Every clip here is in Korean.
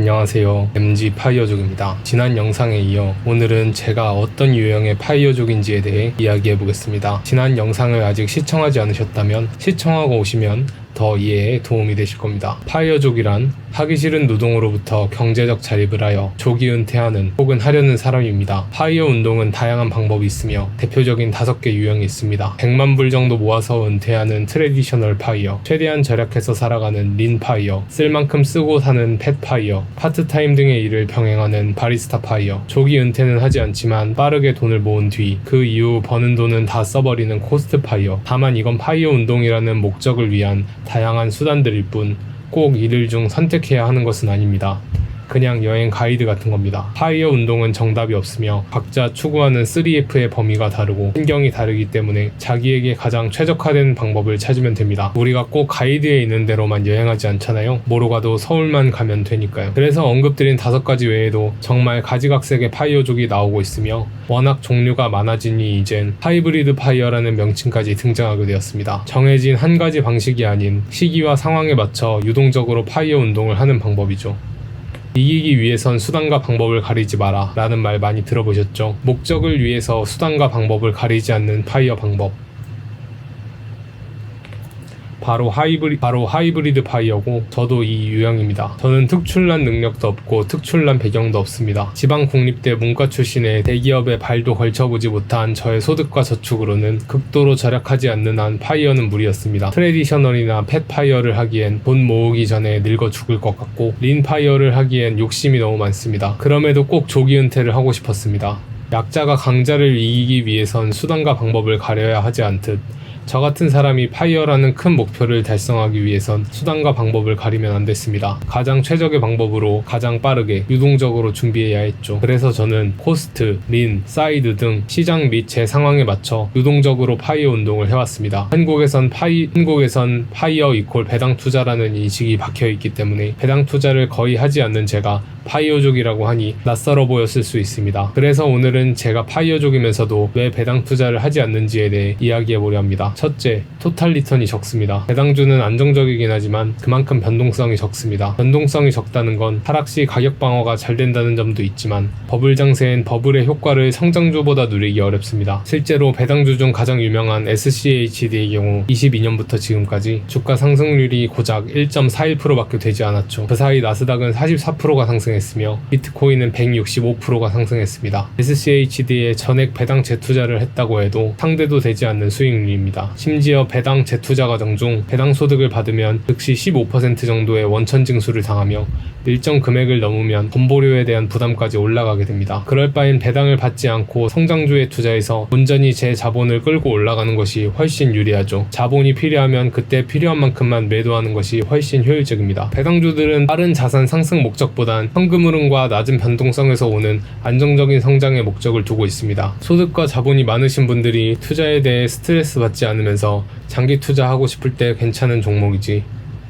안녕하세요. MG 파이어족입니다. 지난 영상에 이어 오늘은 제가 어떤 유형의 파이어족인지에 대해 이야기해 보겠습니다. 지난 영상을 아직 시청하지 않으셨다면 시청하고 오시면 더 이해에 도움이 되실 겁니다. 파이어족이란 하기 싫은 노동으로부터 경제적 자립을 하여 조기 은퇴하는 혹은 하려는 사람입니다. 파이어 운동은 다양한 방법이 있으며 대표적인 5개 유형이 있습니다. 100만 불 정도 모아서 은퇴하는 트래디셔널 파이어, 최대한 절약해서 살아가는 린 파이어, 쓸 만큼 쓰고 사는 팻 파이어, 파트타임 등의 일을 병행하는 바리스타 파이어, 조기 은퇴는 하지 않지만 빠르게 돈을 모은 뒤 그 이후 버는 돈은 다 써버리는 코스트 파이어. 다만 이건 파이어 운동이라는 목적을 위한 다양한 수단들일 뿐 꼭 이들 중 선택해야 하는 것은 아닙니다. 그냥 여행 가이드 같은 겁니다. 파이어 운동은 정답이 없으며 각자 추구하는 3F의 범위가 다르고 환경이 다르기 때문에 자기에게 가장 최적화된 방법을 찾으면 됩니다. 우리가 꼭 가이드에 있는 대로만 여행하지 않잖아요. 뭐로 가도 서울만 가면 되니까요. 그래서 언급드린 5가지 외에도 정말 가지각색의 파이어족이 나오고 있으며 워낙 종류가 많아지니 이젠 하이브리드 파이어라는 명칭까지 등장하게 되었습니다. 정해진 한 가지 방식이 아닌 시기와 상황에 맞춰 유동적으로 파이어 운동을 하는 방법이죠. 이기기 위해선 수단과 방법을 가리지 마라 라는 말 많이 들어보셨죠? 목적을 위해서 수단과 방법을 가리지 않는 파이어 방법, 바로 하이브리드 파이어고 저도 이 유형입니다. 저는 특출난 능력도 없고 특출난 배경도 없습니다. 지방 국립대 문과 출신의 대기업에 발도 걸쳐보지 못한 저의 소득과 저축으로는 극도로 절약하지 않는 한 파이어는 무리였습니다. 트래디셔널이나 팻 파이어를 하기엔 돈 모으기 전에 늙어 죽을 것 같고 린 파이어를 하기엔 욕심이 너무 많습니다. 그럼에도 꼭 조기 은퇴를 하고 싶었습니다. 약자가 강자를 이기기 위해선 수단과 방법을 가려야 하지 않듯 저 같은 사람이 파이어라는 큰 목표를 달성하기 위해선 수단과 방법을 가리면 안 됐습니다. 가장 최적의 방법으로 가장 빠르게 유동적으로 준비해야 했죠. 그래서 저는 코스트, 린, 사이드 등 시장 및 제 상황에 맞춰 유동적으로 파이어 운동을 해왔습니다. 한국에선 파이어 이퀄 배당 투자라는 인식이 박혀있기 때문에 배당 투자를 거의 하지 않는 제가 파이어족이라고 하니 낯설어 보였을 수 있습니다. 그래서 오늘은 제가 파이어족이면서도 왜 배당 투자를 하지 않는지에 대해 이야기해보려 합니다. 첫째, 토탈 리턴이 적습니다. 배당주는 안정적이긴 하지만 그만큼 변동성이 적습니다. 변동성이 적다는 건 하락 시 가격 방어가 잘 된다는 점도 있지만 버블 장세엔 버블의 효과를 성장주보다 누리기 어렵습니다. 실제로 배당주 중 가장 유명한 SCHD의 경우 22년부터 지금까지 주가 상승률이 고작 1.41%밖에 되지 않았죠. 그 사이 나스닥은 44%가 상승했으며 비트코인은 165%가 상승했습니다. SCHD에 전액 배당 재투자를 했다고 해도 상대도 되지 않는 수익률입니다. 심지어 배당 재투자 과정 중 배당 소득을 받으면 즉시 15% 정도의 원천 징수를 당하며 일정 금액을 넘으면 건보료에 대한 부담까지 올라가게 됩니다. 그럴 바엔 배당을 받지 않고 성장주에 투자해서 온전히 제 자본을 끌고 올라가는 것이 훨씬 유리하죠. 자본이 필요하면 그때 필요한 만큼만 매도하는 것이 훨씬 효율적입니다. 배당주들은 빠른 자산 상승 목적보단 현금 흐름과 낮은 변동성에서 오는 안정적인 성장의 목적을 두고 있습니다. 소득과 자본이 많으신 분들이 투자에 대해 스트레스 받지 않으면서 장기 투자하고 싶을 때 괜찮은 종목이지,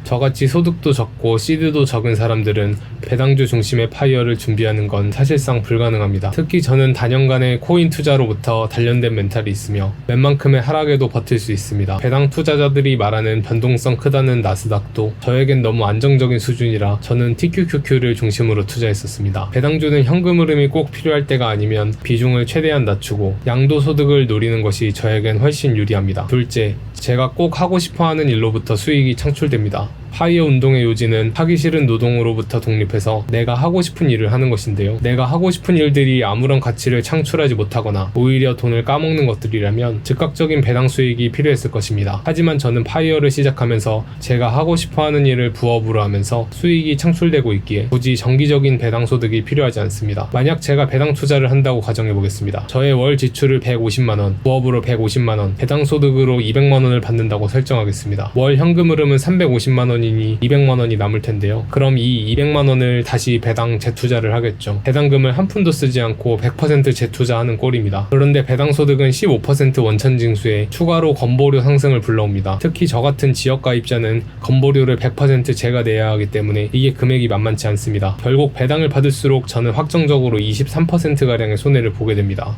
저같이 소득도 적고 시드도 적은 사람들은 배당주 중심의 파이어를 준비하는 건 사실상 불가능합니다. 특히 저는 단연간의 코인 투자로부터 단련된 멘탈이 있으며 웬만큼의 하락에도 버틸 수 있습니다. 배당 투자자들이 말하는 변동성 크다는 나스닥도 저에겐 너무 안정적인 수준이라 저는 TQQQ를 중심으로 투자했었습니다. 배당주는 현금 흐름이 꼭 필요할 때가 아니면 비중을 최대한 낮추고 양도소득을 노리는 것이 저에겐 훨씬 유리합니다. 둘째, 제가 꼭 하고 싶어하는 일로부터 수익이 창출됩니다. 파이어 운동의 요지는 하기 싫은 노동으로부터 독립해서 내가 하고 싶은 일을 하는 것인데요. 내가 하고 싶은 일들이 아무런 가치를 창출하지 못하거나 오히려 돈을 까먹는 것들이라면 즉각적인 배당 수익이 필요했을 것입니다. 하지만 저는 파이어를 시작하면서 제가 하고 싶어하는 일을 부업으로 하면서 수익이 창출되고 있기에 굳이 정기적인 배당 소득이 필요하지 않습니다. 만약 제가 배당 투자를 한다고 가정해보겠습니다. 저의 월 지출을 150만원, 부업으로 150만원, 배당 소득으로 200만원을 받는다고 설정하겠습니다. 월 현금 흐름은 350만원 이니 200만원이 남을 텐데요. 그럼 이 200만원을 다시 배당 재투자를 하겠죠. 배당금을 한 푼도 쓰지 않고 100% 재투자하는 꼴입니다. 그런데 배당 소득은 15% 원천 징수에 추가로 건보료 상승을 불러옵니다. 특히 저 같은 지역 가입자는 건보료를 100% 제가 내야 하기 때문에 이게 금액이 만만치 않습니다. 결국 배당을 받을수록 저는 확정적으로 23%가량의 손해를 보게 됩니다.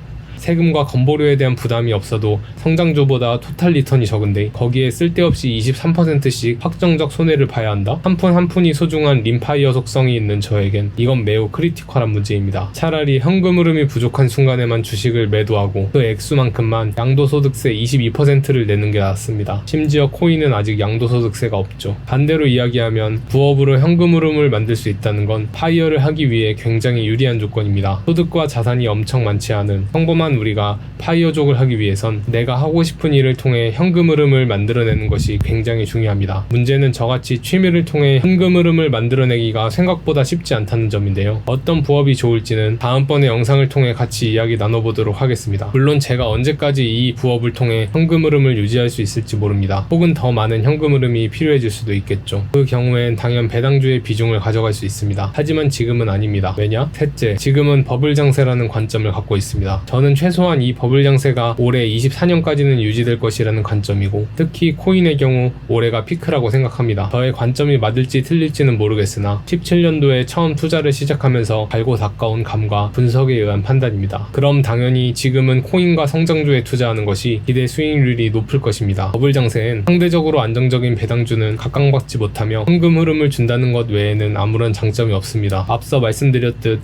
세금과 건보료에 대한 부담이 없어도 성장주보다 토탈 리턴이 적은데 거기에 쓸데없이 23%씩 확정적 손해를 봐야 한다? 한 푼 한 푼이 소중한 림파이어 속성이 있는 저에겐 이건 매우 크리티컬한 문제입니다. 차라리 현금 흐름이 부족한 순간에만 주식을 매도하고 그 액수만큼만 양도소득세 22%를 내는 게 낫습니다. 심지어 코인은 아직 양도소득세가 없죠. 반대로 이야기하면 부업으로 현금 흐름을 만들 수 있다는 건 파이어를 하기 위해 굉장히 유리한 조건입니다. 소득과 자산이 엄청 많지 않은 평범한 우리가 파이어족을 하기 위해선 내가 하고 싶은 일을 통해 현금 흐름을 만들어내는 것이 굉장히 중요합니다. 문제는 저같이 취미를 통해 현금 흐름을 만들어내기가 생각보다 쉽지 않다는 점인데요. 어떤 부업이 좋을지는 다음번에 영상을 통해 같이 이야기 나눠보도록 하겠습니다. 물론 제가 언제까지 이 부업을 통해 현금 흐름을 유지할 수 있을지 모릅니다. 혹은 더 많은 현금 흐름이 필요해질 수도 있겠죠. 그 경우엔 당연 배당주의 비중을 가져갈 수 있습니다. 하지만 지금은 아닙니다. 왜냐? 셋째, 지금은 버블 장세라는 관점을 갖고 있습니다. 저는 최소한 이 버블 장세가 올해 24년까지는 유지될 것이라는 관점이고 특히 코인의 경우 올해가 피크라고 생각합니다. 저의 관점이 맞을지 틀릴지는 모르겠으나 17년도에 처음 투자를 시작하면서 갈고 닦아온 감과 분석에 의한 판단입니다. 그럼 당연히 지금은 코인과 성장주에 투자하는 것이 기대 수익률이 높을 것입니다. 버블 장세엔 상대적으로 안정적인 배당주는 각광받지 못하며 현금 흐름을 준다는 것 외에는 아무런 장점이 없습니다. 앞서 말씀드렸듯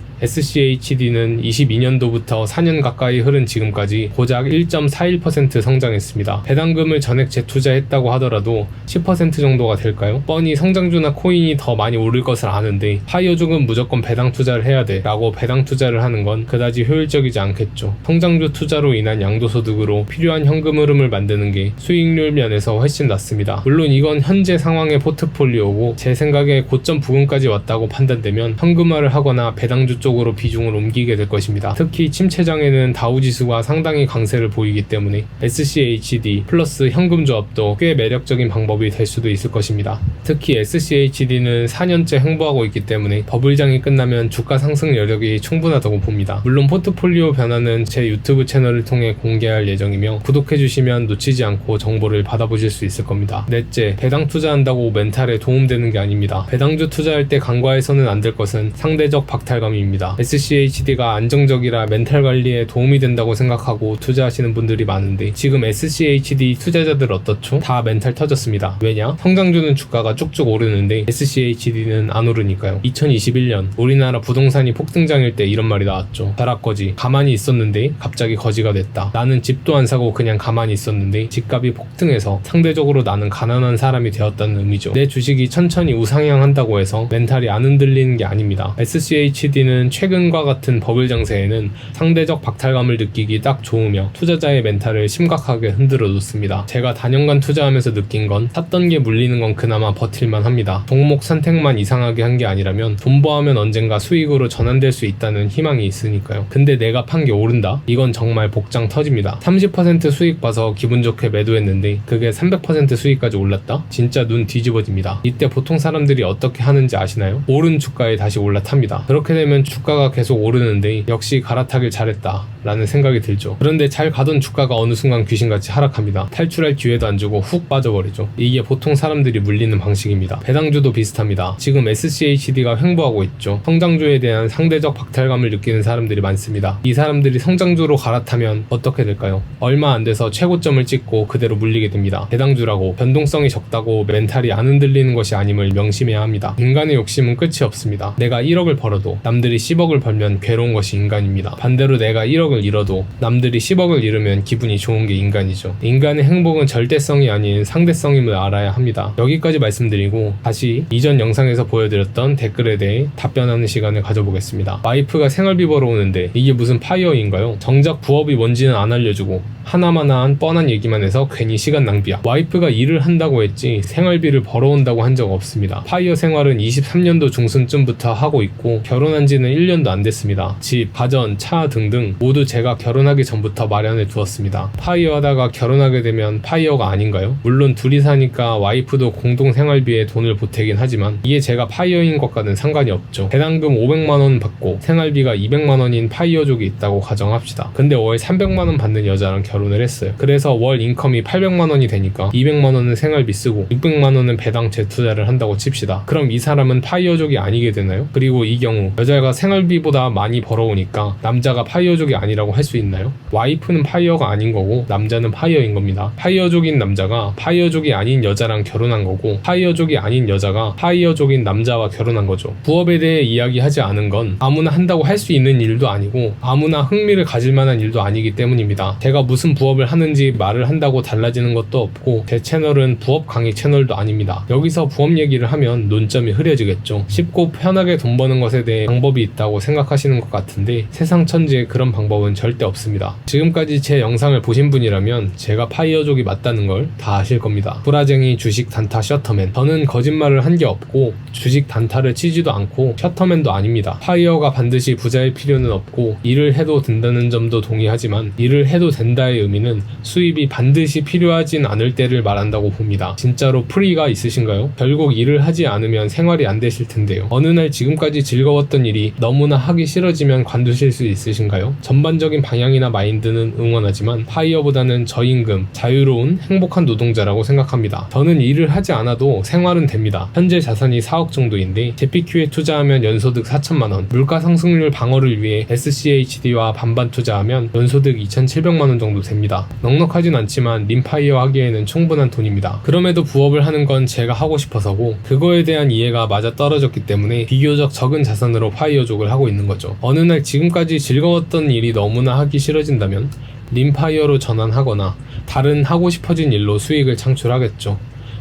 SCHD는 22년도부터 4년 가까이 흐른 지금까지 고작 1.41% 성장했습니다. 배당금을 전액 재투자했다고 하더라도 10% 정도가 될까요? 뻔히 성장주나 코인이 더 많이 오를 것을 아는데 파이어족은 무조건 배당 투자를 해야 돼 라고 배당 투자를 하는 건 그다지 효율적이지 않겠죠. 성장주 투자로 인한 양도소득으로 필요한 현금 흐름을 만드는 게 수익률 면에서 훨씬 낫습니다. 물론 이건 현재 상황의 포트폴리오고 제 생각에 고점 부근까지 왔다고 판단되면 현금화를 하거나 배당주 쪽으로 비중을 옮기게 될 것입니다. 특히 침체장에는 다우지수가 상당히 강세를 보이기 때문에 SCHD 플러스 현금 조합도 꽤 매력적인 방법이 될 수도 있을 것입니다. 특히 SCHD는 4년째 횡보하고 있기 때문에 버블장이 끝나면 주가 상승 여력이 충분하다고 봅니다. 물론 포트폴리오 변화는 제 유튜브 채널을 통해 공개할 예정이며 구독해주시면 놓치지 않고 정보를 받아보실 수 있을 겁니다. 넷째, 배당 투자한다고 멘탈에 도움되는 게 아닙니다. 배당주 투자할 때 간과해서는 안 될 것은 상대적 박탈감입니다. SCHD가 안정적이라 멘탈 관리에 도움이 된다고 생각하고 투자하시는 분들이 많은데 지금 SCHD 투자자들 어떻죠? 다 멘탈 터졌습니다. 왜냐? 성장주는 주가가 쭉쭉 오르는데 SCHD는 안 오르니까요. 2021년 우리나라 부동산이 폭등장일 때 이런 말이 나왔죠. 벼락거지. 가만히 있었는데 갑자기 거지가 됐다. 나는 집도 안 사고 그냥 가만히 있었는데 집값이 폭등해서 상대적으로 나는 가난한 사람이 되었다는 의미죠. 내 주식이 천천히 우상향한다고 해서 멘탈이 안 흔들리는 게 아닙니다. SCHD는 최근과 같은 버블 장세에는 상대적 박탈감을 느끼기 딱 좋으며 투자자의 멘탈을 심각하게 흔들어 놓습니다. 제가 다년간 투자하면서 느낀 건 샀던 게 물리는 건 그나마 버틸만 합니다. 종목 선택만 이상하게 한 게 아니라면 존버하면 언젠가 수익으로 전환될 수 있다는 희망이 있으니까요. 근데 내가 판 게 오른다? 이건 정말 복장 터집니다. 30% 수익 봐서 기분 좋게 매도했는데 그게 300% 수익까지 올랐다? 진짜 눈 뒤집어집니다. 이때 보통 사람들이 어떻게 하는지 아시나요? 오른 주가에 다시 올라탑니다. 그렇게 되면 주가가 계속 오르는데 역시 갈아타길 잘했다 라는 생각이 들죠. 그런데 잘 가던 주가가 어느 순간 귀신같이 하락합니다. 탈출할 기회도 안 주고 훅 빠져버리죠. 이게 보통 사람들이 물리는 방식입니다. 배당주도 비슷합니다. 지금 SCHD가 횡보하고 있죠. 성장주에 대한 상대적 박탈감을 느끼는 사람들이 많습니다. 이 사람들이 성장주로 갈아타면 어떻게 될까요? 얼마 안 돼서 최고점을 찍고 그대로 물리게 됩니다. 배당주라고 변동성이 적다고 멘탈이 안 흔들리는 것이 아님을 명심해야 합니다. 인간의 욕심은 끝이 없습니다. 내가 1억을 벌어도 남들이 10억을 벌면 괴로운 것이 인간입니다. 반대로 내가 1억을 잃어도 남들이 10억을 잃으면 기분이 좋은 게 인간이죠. 인간의 행복은 절대성이 아닌 상대성임을 알아야 합니다. 여기까지 말씀드리고 다시 이전 영상에서 보여드렸던 댓글에 대해 답변하는 시간을 가져보겠습니다. 와이프가 생활비 벌어오는데 이게 무슨 파이어인가요? 정작 부업이 뭔지는 안 알려주고 하나마나한 뻔한 얘기만 해서 괜히 시간 낭비야. 와이프가 일을 한다고 했지 생활비를 벌어온다고 한 적 없습니다. 파이어 생활은 23년도 중순쯤부터 하고 있고 결혼한 지는 1년도 안 됐습니다. 집, 가전, 차 등등 모두 제가 결혼하기 전부터 마련해 두었습니다. 파이어 하다가 결혼하게 되면 파이어가 아닌가요? 물론 둘이 사니까 와이프도 공동 생활비에 돈을 보태긴 하지만 이게 제가 파이어인 것과는 상관이 없죠. 배당금 500만원 받고 생활비가 200만원인 파이어족이 있다고 가정합시다. 근데 월 300만원 받는 여자랑 결혼을 했어요. 그래서 월 인컴이 800만원이 되니까 200만원은 생활비 쓰고 600만원은 배당 재투자를 한다고 칩시다. 그럼 이 사람은 파이어족이 아니게 되나요? 그리고 이 경우 여자가 생활비보다 많이 벌어오니까 남자가 파이어족이 아니라고 파이어라고 할 수 있나요? 와이프는 파이어가 아닌 거고 남자는 파이어인 겁니다. 파이어족인 남자가 파이어족이 아닌 여자랑 결혼한 거고 파이어족이 아닌 여자가 파이어족인 남자와 결혼한 거죠. 부업에 대해 이야기하지 않은 건 아무나 한다고 할 수 있는 일도 아니고 아무나 흥미를 가질 만한 일도 아니기 때문입니다. 제가 무슨 부업을 하는지 말을 한다고 달라지는 것도 없고 제 채널은 부업 강의 채널도 아닙니다. 여기서 부업 얘기를 하면 논점이 흐려지겠죠. 쉽고 편하게 돈 버는 것에 대해 방법이 있다고 생각하시는 것 같은데 세상 천지에 그런 방법은 절대 없습니다. 지금까지 제 영상을 보신 분이라면 제가 파이어족이 맞다는 걸 다 아실 겁니다. 브라쟁이 주식 단타 셔터맨. 저는 거짓말을 한 게 없고 주식 단타를 치지도 않고 셔터맨도 아닙니다. 파이어가 반드시 부자일 필요는 없고 일을 해도 된다는 점도 동의하지만 일을 해도 된다의 의미는 수입이 반드시 필요하진 않을 때를 말한다고 봅니다. 진짜로 프리가 있으신가요? 결국 일을 하지 않으면 생활이 안 되실 텐데요. 어느 날 지금까지 즐거웠던 일이 너무나 하기 싫어지면 관두실 수 있으신가요? 전반적인 방향이나 마인드는 응원하지만 파이어보다는 저임금, 자유로운 행복한 노동자라고 생각합니다. 저는 일을 하지 않아도 생활은 됩니다. 현재 자산이 4억 정도인데 JPQ에 투자하면 연소득 4천만원, 물가 상승률 방어를 위해 SCHD와 반반 투자하면 연소득 2,700만원 정도 됩니다. 넉넉하진 않지만 림파이어 하기에는 충분한 돈입니다. 그럼에도 부업을 하는 건 제가 하고 싶어서고 그거에 대한 이해가 맞아 떨어졌기 때문에 비교적 적은 자산으로 파이어족을 하고 있는 거죠. 어느 날 지금까지 즐거웠던 일이 너무나 하기 싫어진다면 림파이어로 전환하거나 다른 하고 싶어진 일로 수익을 창출하겠죠.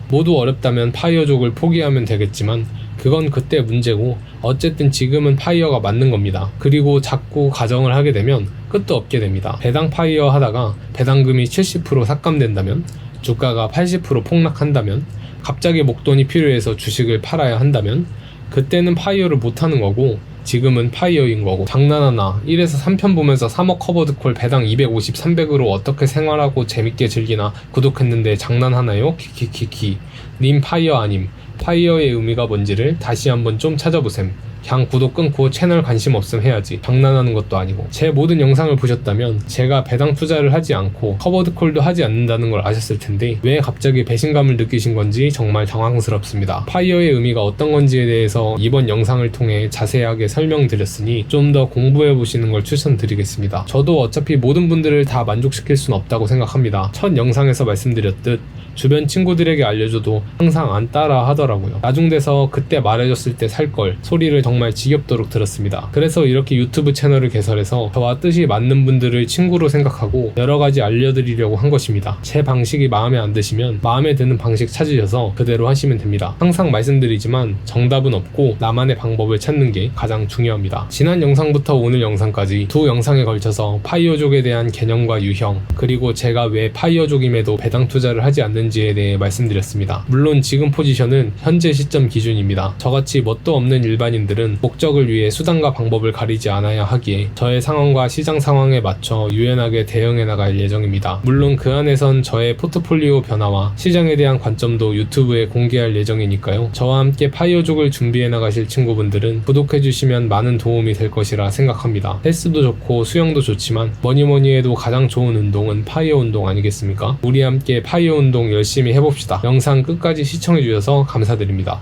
모두 어렵다면 파이어족을 포기하면 되겠지만 그건 그때 문제고 어쨌든 지금은 파이어가 맞는 겁니다. 그리고 자꾸 가정을 하게 되면 끝도 없게 됩니다. 배당 파이어 하다가 배당금이 70% 삭감된다면, 주가가 80% 폭락한다면, 갑자기 목돈이 필요해서 주식을 팔아야 한다면 그때는 파이어를 못하는 거고 지금은 파이어인 거고. 장난하나 1에서 3편 보면서 3억 커버드콜 배당 250, 300으로 어떻게 생활하고 재밌게 즐기나 구독했는데 장난하나요? 키키키키. 님 파이어 아님. 파이어의 의미가 뭔지를 다시 한번 좀 찾아보셈. 그냥 구독 끊고 채널 관심 없음 해야지. 장난하는 것도 아니고. 제 모든 영상을 보셨다면 제가 배당 투자를 하지 않고 커버드콜도 하지 않는다는 걸 아셨을 텐데 왜 갑자기 배신감을 느끼신 건지 정말 당황스럽습니다. 파이어의 의미가 어떤 건지에 대해서 이번 영상을 통해 자세하게 설명드렸으니 좀 더 공부해 보시는 걸 추천드리겠습니다. 저도 어차피 모든 분들을 다 만족시킬 순 없다고 생각합니다. 첫 영상에서 말씀드렸듯 주변 친구들에게 알려줘도 항상 안 따라 하더라고요. 나중 돼서 그때 말해줬을 때 살 걸 소리를 정말 지겹도록 들었습니다. 그래서 이렇게 유튜브 채널을 개설해서 저와 뜻이 맞는 분들을 친구로 생각하고 여러가지 알려드리려고 한 것입니다. 제 방식이 마음에 안 드시면 마음에 드는 방식 찾으셔서 그대로 하시면 됩니다. 항상 말씀드리지만 정답은 없고 나만의 방법을 찾는 게 가장 중요합니다. 지난 영상부터 오늘 영상까지 두 영상에 걸쳐서 파이어족에 대한 개념과 유형, 그리고 제가 왜 파이어족임에도 배당 투자를 하지 않는지에 대해 말씀드렸습니다. 물론 지금 포지션은 현재 시점 기준입니다. 저같이 뭣도 없는 일반인들은 목적을 위해 수단과 방법을 가리지 않아야 하기에 저의 상황과 시장 상황에 맞춰 유연하게 대응해 나갈 예정입니다. 물론 그 안에선 저의 포트폴리오 변화와 시장에 대한 관점도 유튜브에 공개할 예정이니까요. 저와 함께 파이어족을 준비해 나가실 친구분들은 구독해주시면 많은 도움이 될 것이라 생각합니다. 헬스도 좋고 수영도 좋지만 뭐니뭐니 해도 가장 좋은 운동은 파이어 운동 아니겠습니까? 우리 함께 파이어 운동 열심히 해봅시다. 영상 끝까지 시청해주셔서 감사드립니다.